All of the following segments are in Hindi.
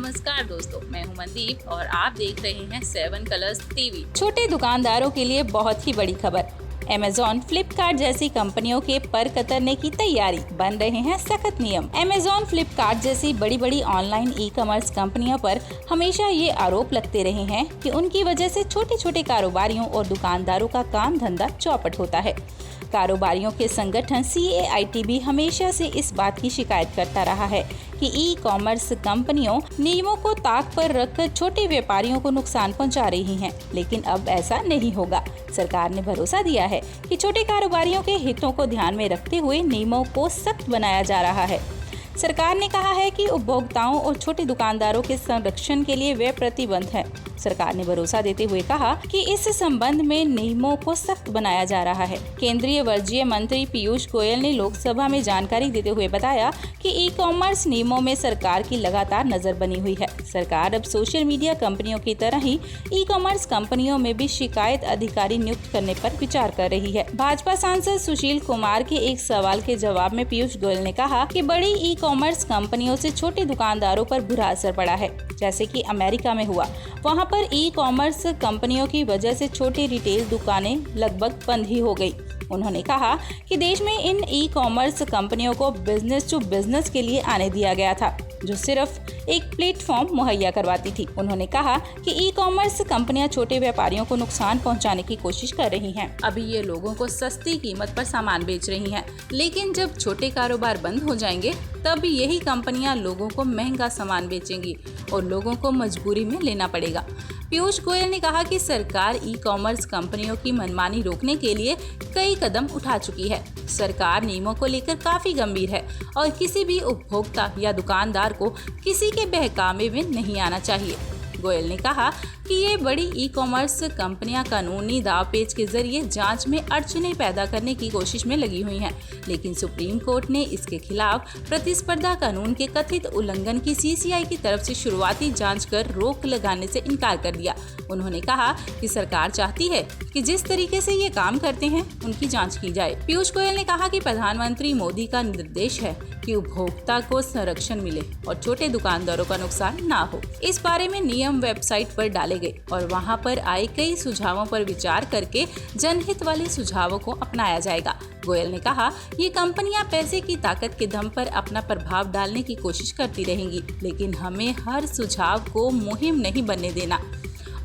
नमस्कार दोस्तों, मैं हूं मनदीप और आप देख रहे हैं 7 कलर्स टीवी। छोटे दुकानदारों के लिए बहुत ही बड़ी खबर। Amazon, फ्लिपकार्ट जैसी कंपनियों के पर कतरने की तैयारी, बन रहे हैं सख्त नियम। Amazon, फ्लिपकार्ट जैसी बड़ी बड़ी ऑनलाइन ई-कॉमर्स कंपनियों पर हमेशा ये आरोप लगते रहे हैं कि उनकी वजह से छोटे छोटे कारोबारियों और दुकानदारों का काम धंधा चौपट होता है। कारोबारियों के संगठन CAIT भी हमेशा से इस बात की शिकायत करता रहा है कि ई-कॉमर्स कंपनियों नियमों को ताक पर रखकर छोटे व्यापारियों को नुकसान पहुंचा रही हैं, लेकिन अब ऐसा नहीं होगा। सरकार ने भरोसा दिया है कि छोटे कारोबारियों के हितों को ध्यान में रखते हुए नियमों को सख्त बनाया जा रहा है। सरकार ने कहा है कि उपभोक्ताओं और छोटे दुकानदारों के संरक्षण के लिए वे प्रतिबद्ध है। सरकार ने भरोसा देते हुए कहा कि इस संबंध में नियमों को सख्त बनाया जा रहा है। केंद्रीय वाणिज्य मंत्री पीयूष गोयल ने लोकसभा में जानकारी देते हुए बताया कि ई-कॉमर्स नियमों में सरकार की लगातार नजर बनी हुई है। सरकार अब सोशल मीडिया कंपनियों की तरह ही ई-कॉमर्स कंपनियों में भी शिकायत अधिकारी नियुक्त करने पर विचार कर रही है। भाजपा सांसद सुशील कुमार के एक सवाल के जवाब में पीयूष गोयल ने कहा कि बड़ी ई-कॉमर्स कंपनियों से छोटे दुकानदारों पर बुरा असर पड़ा है, जैसे कि अमेरिका में हुआ। वहां पर ई-कॉमर्स कंपनियों की वजह से छोटी रिटेल दुकानें लगभग बंद ही हो गई। उन्होंने कहा कि देश में इन ई-कॉमर्स कंपनियों को बिजनेस टू बिजनेस के लिए आने दिया गया था, जो सिर्फ एक प्लेटफॉर्म मुहैया करवाती थी। उन्होंने कहा कि ई-कॉमर्स कंपनियां छोटे व्यापारियों को नुकसान पहुंचाने की कोशिश कर रही हैं। अभी ये लोगों को सस्ती कीमत पर सामान बेच रही हैं, लेकिन जब छोटे कारोबार बंद हो जाएंगे तब यही कंपनियां लोगों को महंगा सामान बेचेंगी और लोगों को मजबूरी में लेना पड़ेगा। पीयूष गोयल ने कहा कि सरकार ई-कॉमर्स कंपनियों की मनमानी रोकने के लिए कई कदम उठा चुकी है। सरकार नियमों को लेकर काफी गंभीर है और किसी भी उपभोक्ता या दुकानदार को किसी के बहकावे में नहीं आना चाहिए। गोयल ने कहा कि ये बड़ी ई-कॉमर्स कंपनियां कानूनी दावपेच के जरिए जांच में अड़चनें पैदा करने की कोशिश में लगी हुई हैं, लेकिन सुप्रीम कोर्ट ने इसके खिलाफ प्रतिस्पर्धा कानून के कथित उल्लंघन की CCI की तरफ से शुरुआती जांच कर रोक लगाने से इनकार कर दिया। उन्होंने कहा कि सरकार चाहती है कि जिस तरीके से ये काम करते हैं उनकी जांच की जाए। पीयूष गोयल ने कहा कि प्रधानमंत्री मोदी का निर्देश है कि उपभोक्ता को संरक्षण मिले और छोटे दुकानदारों का नुकसान ना हो। इस बारे में नियम वेबसाइट पर डाले गए और वहां पर आए कई सुझावों पर विचार करके जनहित वाले सुझावों को अपनाया जाएगा। गोयल ने कहा, ये कंपनियां पैसे की ताकत के दम पर अपना प्रभाव डालने की कोशिश करती रहेंगी, लेकिन हमें हर सुझाव को मुहिम नहीं बनने देना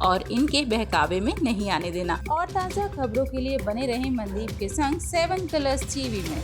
और इनके बहकावे में नहीं आने देना। और ताज़ा खबरों के लिए बने रहें मनदीप के संग 7 कलर्स टीवी में।